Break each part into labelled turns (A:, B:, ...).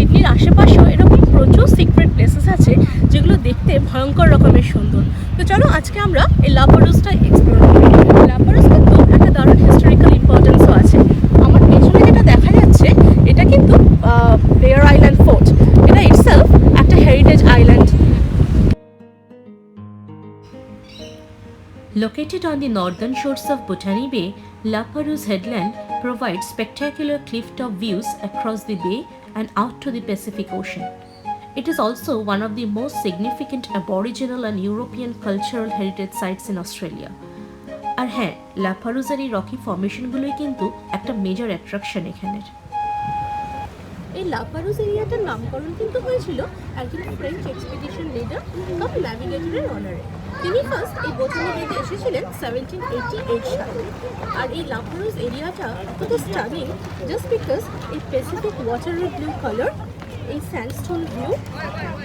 A: সিডনির আশেপাশেও এরকম প্রচুর সিক্রেট প্লেসেস আছে যেগুলো দেখতে ভয়ঙ্কর রকমের সুন্দর। তো চলো আজকে আমরা এই লাপারুসটা এক্সপ্লোর করি। লাপারুস কিন্তু একটা দারুণ হিস্টোরিক্যাল ইম্পর্টেন্সও আছে। আমার পেছনে যেটা দেখা যাচ্ছে এটা কিন্তু বেয়ার আইল্যান্ড ফোর্ট। এটা ইটসেলফ একটা heritage island.
B: Located on the northern shores of Botany Bay, Laperouse Headland provides spectacular cliff-top views across the bay and out to the Pacific Ocean. It is also one of the most significant Aboriginal and European cultural heritage sites in Australia. আর হ্যাঁ, লাপারুজের এই Rocky ফর্মেশনগুলোই কিন্তু একটা major attraction এখানের।
A: এই লাপারুস এরিয়াটার নামকরণ কিন্তু হয়েছিল একজন ফ্রেঞ্চ এক্সপিডিশন লিডার কাম ন্যাভিগেটরের অনারে। তিনি ফার্স্ট এই বোটানি বেতে এসেছিলেন 1788 সালে। আর এই লাপারুস এরিয়াটা কত স্টানিং জাস্ট বিকজ এই প্যাসিফিক ওয়াটারের ব্লু কালার, এই স্যান্ডস্টোন ভিউ,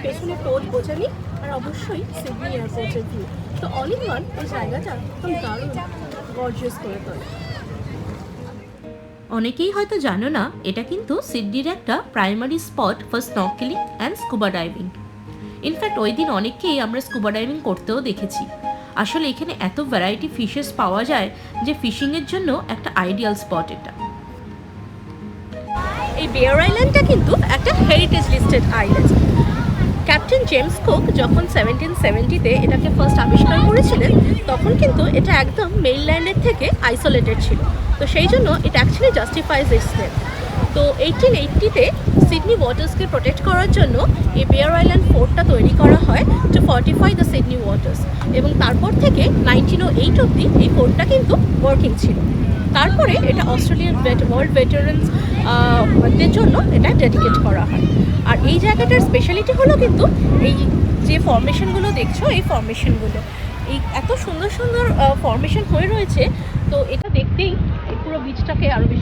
A: পেছনে পোর্ট বোটানি, আর অবশ্যই সিডনি এয়ারপোর্টের ভিউ। তো অল ইন ওয়ান এই জায়গাটা একদম দারুণ গর্জিয়াস করে তোলে।
B: অনেকেই হয়তো জানো না, এটা কিন্তু সিডনির একটা primary spot for snorkelling and scuba diving. In fact ওই দিন অনেককেই আমরা স্কুবা ডাইভিং করতেও দেখেছি। আসলে এখানে এত ভ্যারাইটি ফিশেস পাওয়া যায় যে ফিশিংয়ের জন্য একটা আইডিয়াল স্পট এটা।
A: এই বেয়ার আইল্যান্ডটা কিন্তু একটা heritage listed island. Captain James cook যখন 1770-তে এটাকে ফার্স্ট আবিষ্কার করেছিলেন তখন কিন্তু এটা একদম মেইনল্যান্ডের থেকে আইসোলেটেড ছিল। তো সেই জন্য এটা অ্যাকচুয়ালি জাস্টিফাইজ ইটস নেম। তো 1880-তে সিডনি ওয়াটার্সকে প্রোটেক্ট করার জন্য এই বেয়ার আইল্যান্ড ফোর্টটা তৈরি করা হয় to fortify the Sydney waters, এবং তারপর থেকে 1908 অবধি এই ফোর্টটা কিন্তু ওয়ার্কিং ছিল। তারপরে এটা অস্ট্রেলিয়ান ওয়ার্ল্ড ভেটারেন্সদের জন্য এটা ডেডিকেট করা হয়। আর এই জায়গাটার স্পেশালিটি হলো কিন্তু এই যে ফর্মেশনগুলো দেখছো, এই ফর্মেশনগুলো এই এত সুন্দর সুন্দর ফর্মেশন হয়ে রয়েছে। তো এটা দেখতেই এই পুরো বিচটাকে আরও বেশি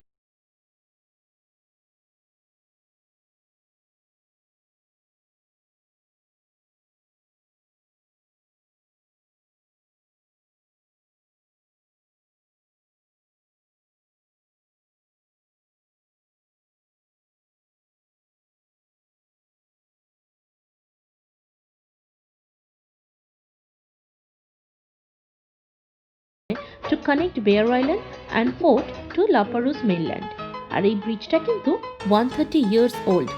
B: to connect Bear Island and Fort to Laperouse mainland. আর এই ব্রিজটা কিন্তু 130 years old.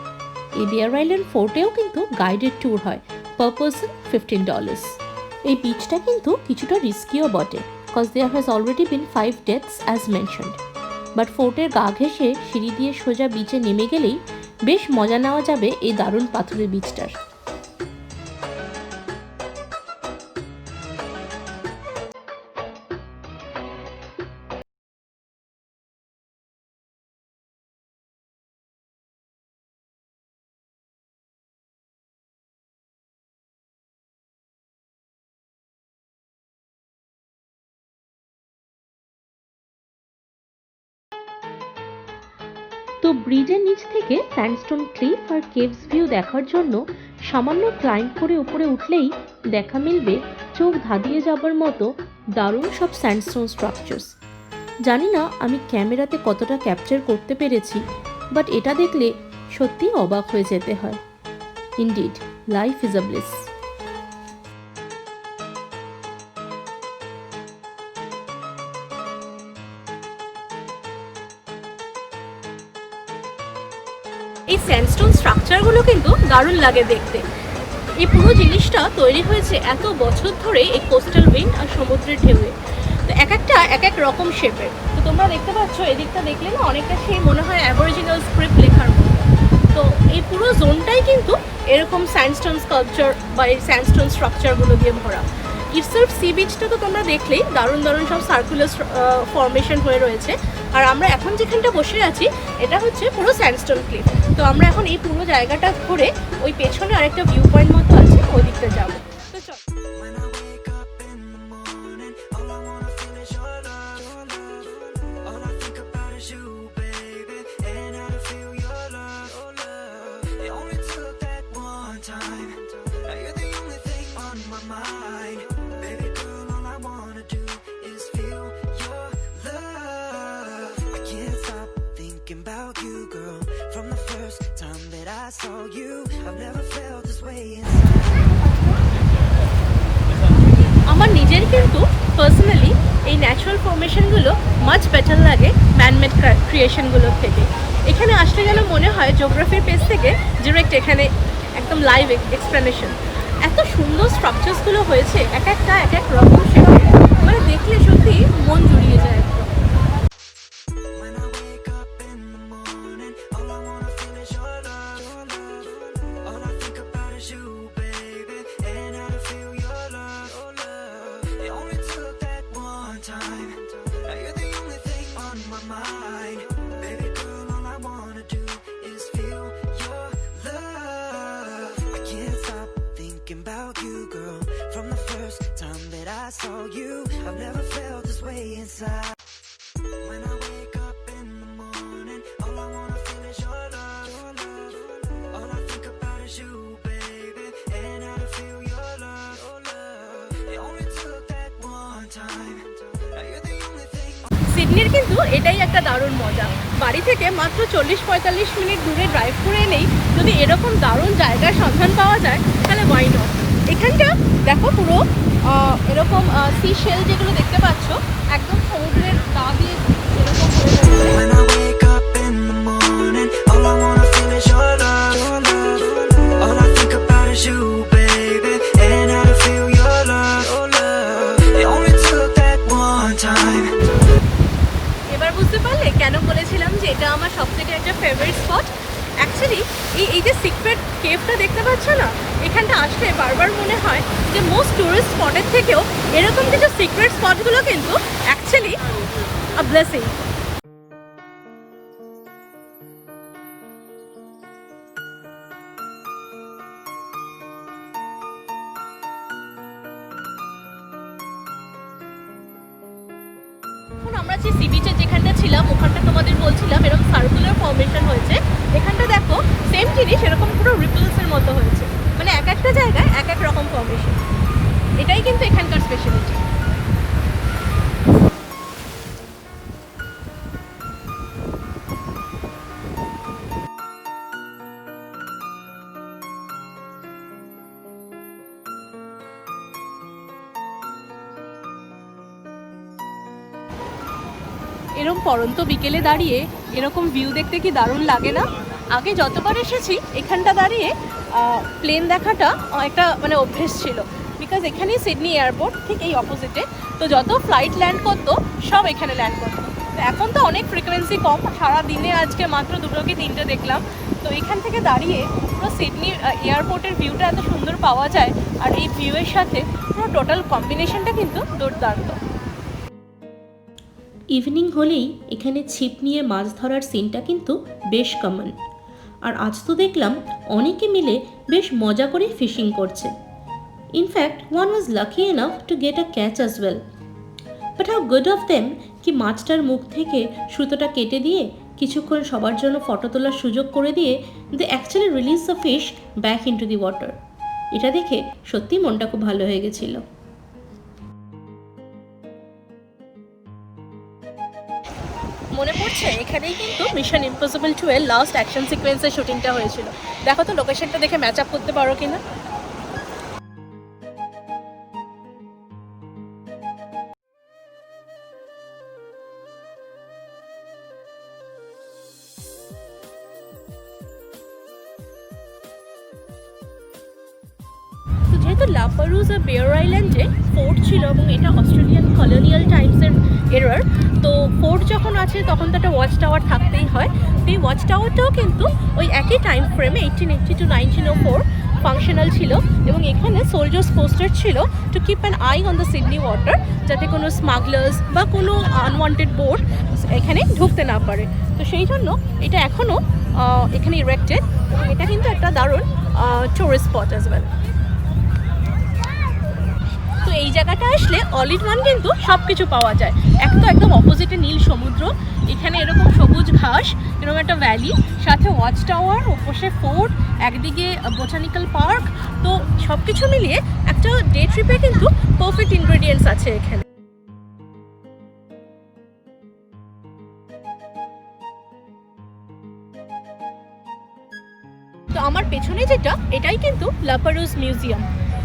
B: এই বেয়ার আইল্যান্ড ফোর্টেও কিন্তু গাইডেড ট্যুর হয়, পার পারসন $15. এই বিচটা কিন্তু কিছুটা রিস্কিও বটে, cause there has already been 5 deaths as mentioned. But ফোর্টের গা ঘেঁষে সিঁড়ি দিয়ে সোজা বিচে নেমে গেলেই বেশ মজা নেওয়া যাবে এই দারুণ পাথরের বিচটার। তো ব্রিজের নিচ থেকে স্যান্ডস্টোন ক্লিফ আর কেভস ভিউ দেখার জন্য সামান্য ক্লাইম্ব করে উপরে উঠলেই দেখা মিলবে চোখ ধাঁধিয়ে যাবার মতো দারুণ সব স্যান্ডস্টোন স্ট্রাকচার্স। জানি না আমি ক্যামেরাতে কতটা ক্যাপচার করতে পেরেছি, বাট এটা দেখলে সত্যিই অবাক হয়ে যেতে হয়। Indeed, life is a bliss.
A: এই স্যান্ডস্টোন স্ট্রাকচারগুলো কিন্তু দারুণ লাগে দেখতে। এই পুরো জিনিসটা তৈরি হয়েছে এত বছর ধরে এই কোস্টাল উইন্ড আর সমুদ্রের ঢেউয়ে। তো এক একটা এক এক রকম শেপের। তো তোমরা দেখতে পাচ্ছ এদিকটা দেখলে না অনেকটা সেই মনে হয় অ্যাবরিজিনাল স্ক্রিপ্ট লেখার মতো। তো এই পুরো জোনটাই কিন্তু এরকম স্যান্ডস্টোন স্কাল্পচার বা এই স্যান্ডস্টোন স্ট্রাকচারগুলো দিয়ে ভরা। ইটসেলফ সি বিচটা তো তোমরা দেখলেই দারুণ দারুণ সব সার্কুলার ফর্মেশন হয়ে রয়েছে। আর আমরা এখন যেখানটা বসে আছি এটা হচ্ছে পুরো স্যান্ডস্টোন ক্লিফ। তো আমরা এখন এই পুরো জায়গাটা ঘুরে ওই পেছনে আরেকটা ভিউ পয়েন্ট মতো আছে ওই দিকটা যাবো। তো চল।
C: About you, girl, from the first time that I saw saw you. I've never felt this way.
A: আমার নিজের কিন্তু পার্সোনালি এই ন্যাচারাল ফর্মেশনগুলো মাচ বেটার লাগে ম্যানমেড ক্রিয়েশনগুলোর থেকে। এখানে আসলে গেলে মনে হয় জিওগ্রাফির পেজ থেকে ডিরেক্ট এখানে একদম লাইভ এক্সপ্লেনেশন। এত সুন্দর স্ট্রাকচারসগুলো হয়েছে, এক একটা এক এক রকম শেপে, মানে দেখলে সত্যি মন জুড়িয়ে যায় একদম।
C: When I wake up in the morning, all I wanna feel is your love. All I think about is you, baby, and how to feel your love. It only took that one time. Now you're the only thing on my mind. Baby girl, all I wanna do is feel your love. I can't stop thinking about you, girl. From the first time that I saw you, I've never felt this way inside. When I wake up in the morning, all I wanna feel is your love. All I think about is you, baby, and how to feel your love. It only took that one time. Now you're the only thing.
A: সিডনির কিন্তু এটাই একটা দারুণ মজা। বাড়ি থেকে মাত্র 40-45 minute দূরে drive করে এলেই যদি এরকম দারুণ জায়গার সন্ধান পাওয়া যায় তাহলে ওয়াই নট। এখানটা দেখো পুরো এরকম সি শেল যেগুলো দেখতে পাচ্ছ একদম সমুদ্রের গা দিয়ে এরকম হয়ে যাচ্ছে।
C: When I wake up in the morning, all I wanna feel is your love. All I think about is you, baby, and how to feel your love. It only took that one time.
A: এবার বুঝতে পারলে কেন বলেছিলাম যে এটা আমার সবথেকে একটা ফেভারিট স্পট। অ্যাকচুয়ালি এই যে সিক্রেট কেভটা দেখতে পাচ্ছ না, এখানটা আসলে বারবার মনে হয় যে মোস্ট টুরিস্ট স্পটের থেকেও এরকম কিছু সিক্রেট স্পটগুলো কিন্তু অ্যাকচুয়ালি আ ব্লেসিং। এখন আমরা যে সি বিচের যেখানটা ছিলাম ওখানটা তোমাদের বলছিলাম এরকম সার্কুলার ফর্মেশন হয়েছে। এখানটা দেখো সেম জিনিস এরকম পুরো রিপলসের মতো হয়েছে, মানে এক একটা জায়গায় এক এক রকম ফর্মেশন। এটাই কিন্তু এখানকার স্পেশালিটি। এরকম পরন্ত বিকেলে দাঁড়িয়ে এরকম ভিউ দেখতে কি দারুণ লাগে না? আগে যতবার এসেছি এখানটা দাঁড়িয়ে প্লেন দেখাটা একটা মানে অভ্যেস ছিল, বিকজ এখানেই সিডনি এয়ারপোর্ট ঠিক এই অপোজিটে। তো যত ফ্লাইট ল্যান্ড করতো সব এখানে ল্যান্ড করতো। তো এখন তো অনেক ফ্রিকোয়েন্সি কম, সারা দিনে আজকে মাত্র 2 কি 3টে দেখলাম। তো এখান থেকে দাঁড়িয়ে পুরো সিডনি এয়ারপোর্টের ভিউটা এত সুন্দর পাওয়া যায়, আর এই ভিউয়ের সাথে পুরো টোটাল কম্বিনেশনটা কিন্তু দুর্দান্ত।
B: ইভিনিং হলেই এখানে ছিপ নিয়ে মাছ ধরার সিনটা কিন্তু বেশ কমন। আর আজ তো দেখলাম অনেকে মিলে বেশ মজা করে ফিশিং করছে। In fact one was lucky enough to get a catch as well. But how good of them কি মাছটার মুখ থেকে সুতোটা কেটে দিয়ে কিছুক্ষণ সবার জন্য ফটো তোলার সুযোগ করে দিয়ে they actually release the fish back into the water. এটা দেখে সত্যি মনটা খুব ভালো হয়ে গেছিলো।
A: মনে পড়ছে এখানেই কিন্তু মিশন ইম্পসিবল 2 এর লাস্ট অ্যাকশন সিকোয়েন্সের শুটিংটা হয়েছিল। দেখো তো লোকেশনটা দেখে ম্যাচ আপ করতে পারো কিনা। যেহেতু লাপারুজ আর বেয়ার আইল্যান্ডে ফোর্ট ছিল এবং এটা অস্ট্রেলিয়ান কলোনিয়াল টাইমসের এরার, তো ফোর্ট যখন আছে তখন তো একটা ওয়াচ টাওয়ার থাকতেই হয়। তো এই ওয়াচ টাওয়ারটাও কিন্তু ওই একই টাইম ফ্রেমে 1880 to 1904 ফাংশনাল ছিল, এবং এখানে সোলজার্স পোস্টার ছিল to keep an I on the Sydney water, যাতে কোনো স্মাগলার্স বা কোনো আনওয়ান্টেড বোট এখানে ঢুকতে না পারে। তো সেই জন্য এটা এখনও এখানে ইরেক্টেড, এবং এটা কিন্তু একটা দারুণ টুরিস্ট স্পট অ্যাজ ওয়েল। তো এই জায়গাটা আসলে অল ইন ওয়ান কিন্তু সব কিছু পাওয়া যায়। এক তো একদম অপোজিটে নীল সমুদ্র, এখানে এরকম সবুজ ঘাস, এরকম একটা ভ্যালি, সাথে ওয়াচ টাওয়ার, ওপাশে ফোর্ট, একদিকে বোটানিক্যাল পার্ক। তো সব কিছু মিলিয়ে একটা ডে ট্রিপে কিন্তু পারফেক্ট ইনগ্রেডিয়েন্টস আছে এখানে। তো আমার পিছনে যেটা, এটাই কিন্তু লাপারুস মিউজিয়াম।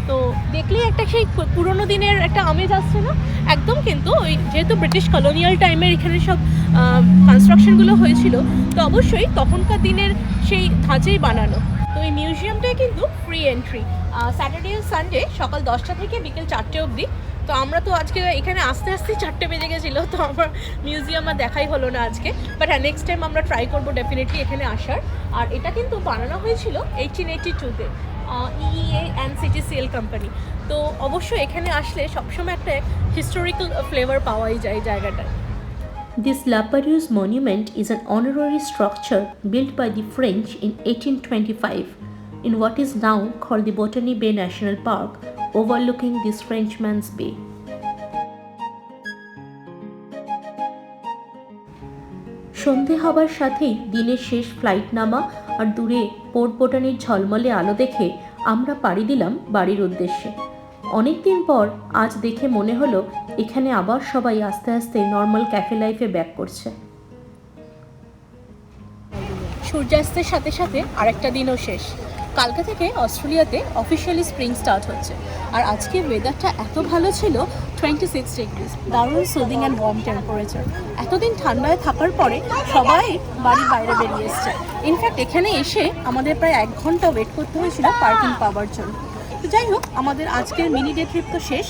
A: তো দেখলেই একটা সেই পুরোনো দিনের একটা আমেজ আসছে না? একদম কিন্তু ওই যেহেতু ব্রিটিশ কলোনিয়াল টাইমের এখানে সব কনস্ট্রাকশনগুলো হয়েছিল, তো অবশ্যই তখনকার দিনের সেই ধাঁচেই বানানো। তো এই মিউজিয়ামটাই কিন্তু ফ্রি এন্ট্রি, স্যাটারডে আর সানডে সকাল 10টা থেকে বিকেল 4টে অবধি। তো আমরা তো আজকে এখানে আসতে 4টে বেজে গেছিলো, তো আমার মিউজিয়াম আর দেখাই হলো না আজকে। বাট হ্যাঁ, নেক্সট টাইম আমরা ট্রাই করবো ডেফিনেটলি এখানে আসার। আর এটা কিন্তু বানানো হয়েছিল 1882-তে EEA and CTCL কোম্পানি। তো অবশ্যই এখানে আসলে সবসময় একটা হিস্টোরিক্যাল ফ্লেভার পাওয়াই যায় এই জায়গাটায়।
B: This Laparouse monument is an honorary structure built by the French in 1825 in what is now called the Botany Bay National Park, overlooking this Frenchman's Bay. সন্ধে হবার সাথেই দিনের শেষ ফ্লাইট নামা আর দূরে পোর্ট বোটানির ঝলমলে আলো দেখে আমরা পাড়ি দিলাম বাড়ির উদ্দেশ্যে। অনেক দিন পর আজ দেখে মনে হলো এখানে আবার সবাই আস্তে আস্তে নর্মাল ক্যাফে লাইফে ব্যাক করছে।
A: সূর্যাস্তের সাথে সাথে আরেকটা দিনও শেষ। কালকে থেকে অস্ট্রেলিয়াতে অফিসিয়ালি স্প্রিং স্টার্ট হচ্ছে। আর আজকে ওয়েদারটা এত ভালো ছিল, 26 ডিগ্রিজ, দারুণ সুদিং অ্যান্ড ওয়ার্ম টেম্পারেচার। এতদিন ঠান্ডায় থাকার পরে সবাই বাড়ির বাইরে বেরিয়ে এসছে। ইনফ্যাক্ট এখানে এসে আমাদের প্রায় 1 ঘন্টা ওয়েট করতে হয়েছিল পার্কিং পাওয়ার জন্য। তো যাই হোক, আমাদের আজকের মিনি ডে ট্রিপ তো শেষ।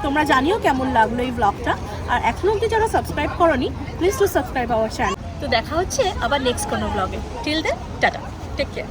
A: তোমরা জানিও কেমন লাগলো এই ব্লগটা। আর এখনও অবধি যারা সাবস্ক্রাইব করোনি, please to subscribe our channel. তো দেখা হচ্ছে আবার নেক্সট কোনো ব্লগে। Till then, tata, take care.